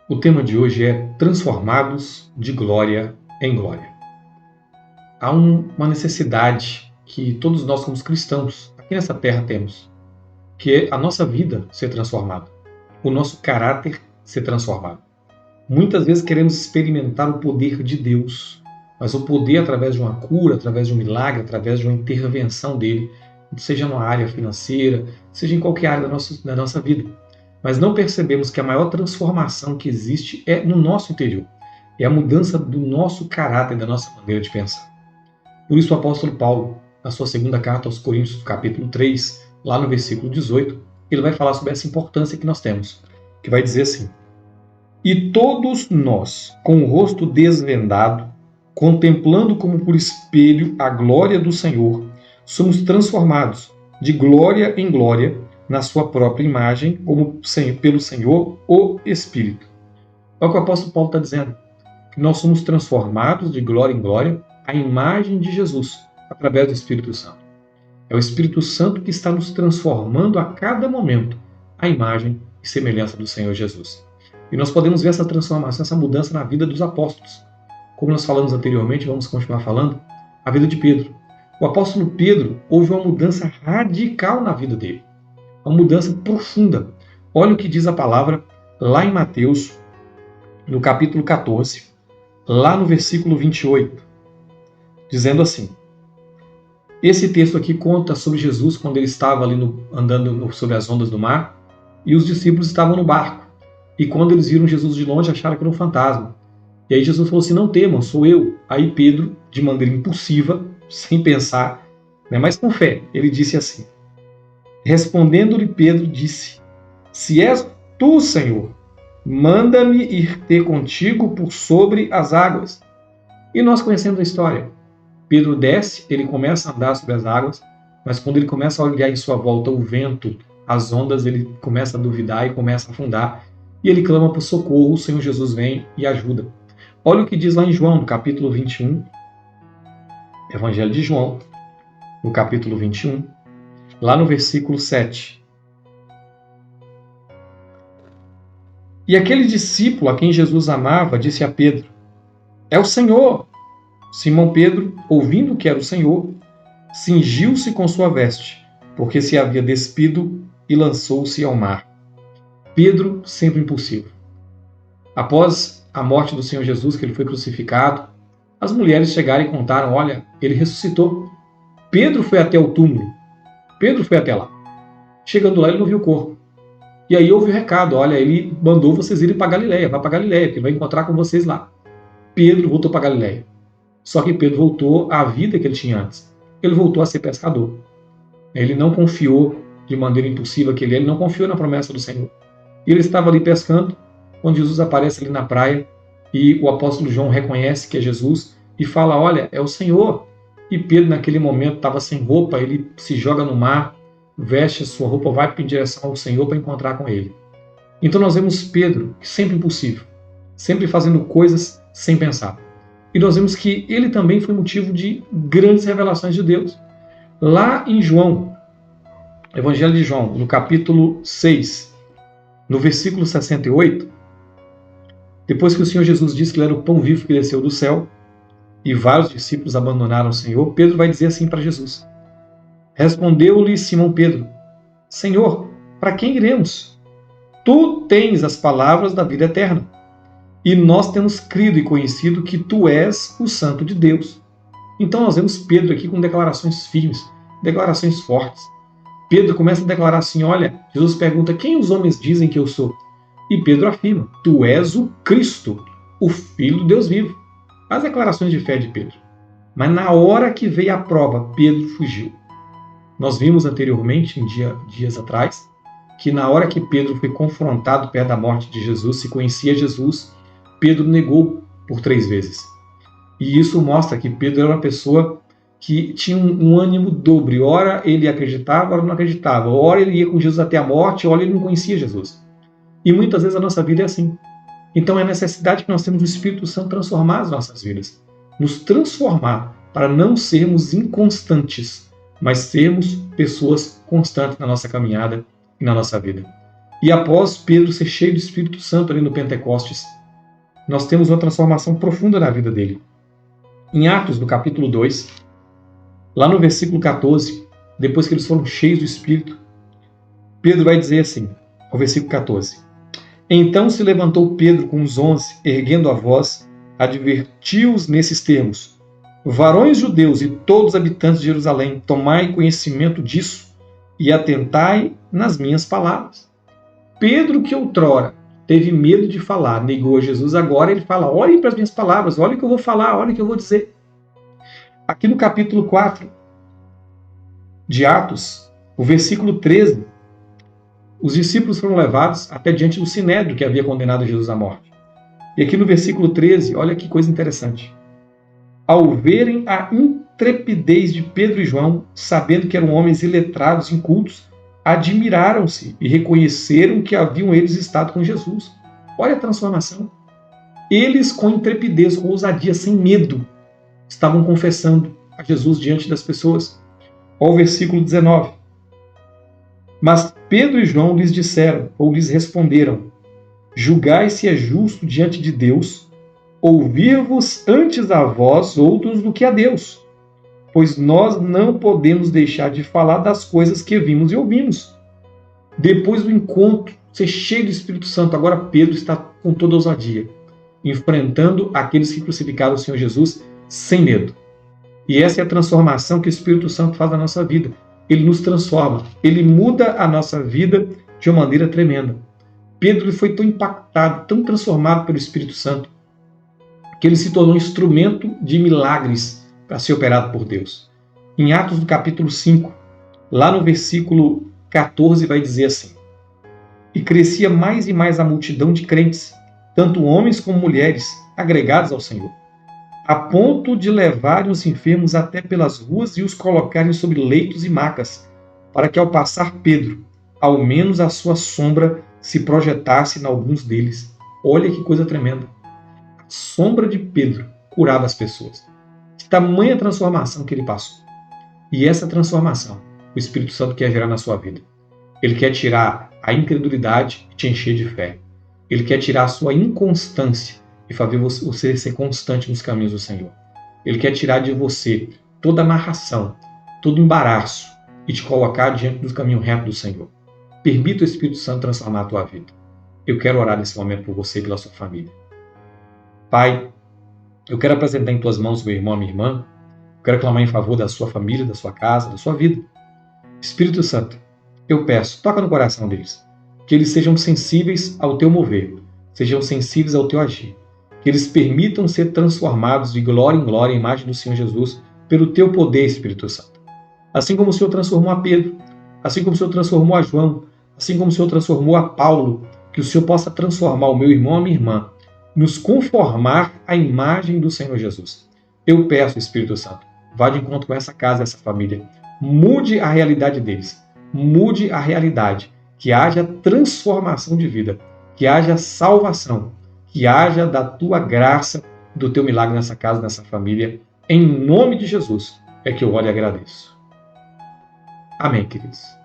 O tema de hoje é transformados de glória em glória. Há uma necessidade que todos nós como cristãos aqui nessa terra temos, que é a nossa vida ser transformada, o nosso caráter ser transformado. Muitas vezes queremos experimentar o poder de Deus, mas o poder através de uma cura, através de um milagre, através de uma intervenção dele, seja na área financeira, seja em qualquer área da nossa vida. Mas não percebemos que a maior transformação que existe é no nosso interior. É a mudança do nosso caráter, da nossa maneira de pensar. Por isso o apóstolo Paulo, na sua segunda carta aos Coríntios, capítulo 3, lá no versículo 18, ele vai falar sobre essa importância que nós temos, que vai dizer assim: E todos nós, com o rosto desvendado, contemplando como por espelho a glória do Senhor, somos transformados de glória em glória na sua própria imagem, como pelo Senhor, o Espírito. É o que o apóstolo Paulo está dizendo, que nós somos transformados de glória em glória à imagem de Jesus, através do Espírito Santo. É o Espírito Santo que está nos transformando a cada momento à imagem e semelhança do Senhor Jesus. E nós podemos ver essa transformação, essa mudança na vida dos apóstolos. Como nós falamos anteriormente, vamos continuar falando, a vida de Pedro. O apóstolo Pedro, houve uma mudança radical na vida dele. Uma mudança profunda. Olha o que diz a palavra lá em Mateus, no capítulo 14, lá no versículo 28, dizendo assim. Esse texto aqui conta sobre Jesus quando ele estava ali andando sobre as ondas do mar e os discípulos estavam no barco. E quando eles viram Jesus de longe, acharam que era um fantasma. E aí Jesus falou assim, não temam, sou eu. Aí Pedro, de maneira impulsiva, sem pensar, mas com fé, ele disse assim. Respondendo-lhe Pedro, disse, se és tu, Senhor, manda-me ir ter contigo por sobre as águas. E nós conhecemos a história. Pedro desce, ele começa a andar sobre as águas, mas quando ele começa a olhar em sua volta o vento, as ondas, ele começa a duvidar e começa a afundar. E ele clama por socorro, o Senhor Jesus vem e ajuda. Olha o que diz lá em João, no capítulo 21, Evangelho de João, no capítulo 21, lá no versículo 7. E aquele discípulo a quem Jesus amava disse a Pedro, é o Senhor. Simão Pedro, ouvindo que era o Senhor, cingiu-se com sua veste, porque se havia despido e lançou-se ao mar. Pedro, sempre impulsivo. Após a morte do Senhor Jesus, que ele foi crucificado, as mulheres chegaram e contaram, olha, ele ressuscitou. Pedro foi até o túmulo. Pedro foi até lá. Chegando lá, ele não viu o corpo. E aí houve o recado, olha, ele mandou vocês irem para Galileia, vai para Galileia, porque ele vai encontrar com vocês lá. Pedro voltou para Galileia. Só que Pedro voltou à vida que ele tinha antes. Ele voltou a ser pescador. Ele não confiou de maneira impulsiva que ele não confiou na promessa do Senhor. E ele estava ali pescando, quando Jesus aparece ali na praia, e o apóstolo João reconhece que é Jesus, e fala, olha, é o Senhor. E Pedro, naquele momento, estava sem roupa, ele se joga no mar, veste a sua roupa, vai em direção ao Senhor para encontrar com ele. Então nós vemos Pedro, sempre impulsivo, sempre fazendo coisas sem pensar. E nós vemos que ele também foi motivo de grandes revelações de Deus. Lá em João, Evangelho de João, no capítulo 6, no versículo 68, depois que o Senhor Jesus disse que ele era o pão vivo que desceu do céu, e vários discípulos abandonaram o Senhor, Pedro vai dizer assim para Jesus. Respondeu-lhe Simão Pedro, Senhor, para quem iremos? Tu tens as palavras da vida eterna. E nós temos crido e conhecido que tu és o Santo de Deus. Então nós vemos Pedro aqui com declarações firmes, declarações fortes. Pedro começa a declarar assim, olha, Jesus pergunta, quem os homens dizem que eu sou? E Pedro afirma, tu és o Cristo, o Filho do Deus vivo. As declarações de fé de Pedro. Mas na hora que veio a prova, Pedro fugiu. Nós vimos anteriormente, dias atrás, que na hora que Pedro foi confrontado perto da morte de Jesus, se conhecia Jesus, Pedro negou por 3 vezes. E isso mostra que Pedro era uma pessoa que tinha um ânimo dobre. Ora ele acreditava, ora não acreditava. Ora ele ia com Jesus até a morte, ora ele não conhecia Jesus. E muitas vezes a nossa vida é assim. Então é a necessidade que nós temos do Espírito Santo transformar as nossas vidas. Nos transformar para não sermos inconstantes, mas sermos pessoas constantes na nossa caminhada e na nossa vida. E após Pedro ser cheio do Espírito Santo ali no Pentecostes, nós temos uma transformação profunda na vida dele. Em Atos, no capítulo 2, lá no versículo 14, depois que eles foram cheios do Espírito, Pedro vai dizer assim, ao versículo 14: Então se levantou Pedro com os 11, erguendo a voz, advertiu-os nesses termos: Varões judeus e todos os habitantes de Jerusalém, tomai conhecimento disso e atentai nas minhas palavras. Pedro, que outrora teve medo de falar, negou a Jesus, agora ele fala: olhem para as minhas palavras, olhem o que eu vou falar, olhem o que eu vou dizer. Aqui no capítulo 4 de Atos, o versículo 13, os discípulos foram levados até diante do Sinédrio que havia condenado Jesus à morte. E aqui no versículo 13, olha que coisa interessante. Ao verem a intrepidez de Pedro e João, sabendo que eram homens iletrados, incultos, admiraram-se e reconheceram que haviam eles estado com Jesus. Olha a transformação. Eles, com intrepidez, com ousadia, sem medo, estavam confessando a Jesus diante das pessoas. Olha o versículo 19. Mas Pedro e João lhes disseram, ou lhes responderam: Julgai se é justo diante de Deus ouvir-vos antes a vós outros do que a Deus, pois nós não podemos deixar de falar das coisas que vimos e ouvimos. Depois do encontro, ser cheio do Espírito Santo, agora Pedro está com toda ousadia, enfrentando aqueles que crucificaram o Senhor Jesus sem medo. E essa é a transformação que o Espírito Santo faz na nossa vida. Ele nos transforma, ele muda a nossa vida de uma maneira tremenda. Pedro foi tão impactado, tão transformado pelo Espírito Santo, que ele se tornou um instrumento de milagres para ser operado por Deus. Em Atos do capítulo 5, lá no versículo 14, vai dizer assim: E crescia mais e mais a multidão de crentes, tanto homens como mulheres, agregados ao Senhor, a ponto de levarem os enfermos até pelas ruas e os colocarem sobre leitos e macas, para que ao passar Pedro, ao menos a sua sombra se projetasse em alguns deles. Olha que coisa tremenda. A sombra de Pedro curava as pessoas. De tamanha transformação que ele passou. E essa transformação, o Espírito Santo quer gerar na sua vida. Ele quer tirar a incredulidade e te encher de fé. Ele quer tirar a sua inconstância e fazer você ser constante nos caminhos do Senhor. Ele quer tirar de você toda amarração, todo embaraço e te colocar diante do caminho reto do Senhor. Permita o Espírito Santo transformar a tua vida. Eu quero orar nesse momento por você e pela sua família. Pai, eu quero apresentar em tuas mãos meu irmão e minha irmã. Eu quero clamar em favor da sua família, da sua casa, da sua vida. Espírito Santo, eu peço, toca no coração deles, que eles sejam sensíveis ao teu mover, sejam sensíveis ao teu agir, que eles permitam ser transformados de glória em glória à imagem do Senhor Jesus pelo teu poder, Espírito Santo. Assim como o Senhor transformou a Pedro, assim como o Senhor transformou a João, assim como o Senhor transformou a Paulo, que o Senhor possa transformar o meu irmão e a minha irmã, nos conformar à imagem do Senhor Jesus. Eu peço, Espírito Santo, vá de encontro com essa casa, essa família, mude a realidade deles, mude a realidade, que haja transformação de vida, que haja salvação, que haja da tua graça, do teu milagre nessa casa, nessa família. Em nome de Jesus é que eu oro e agradeço. Amém, queridos.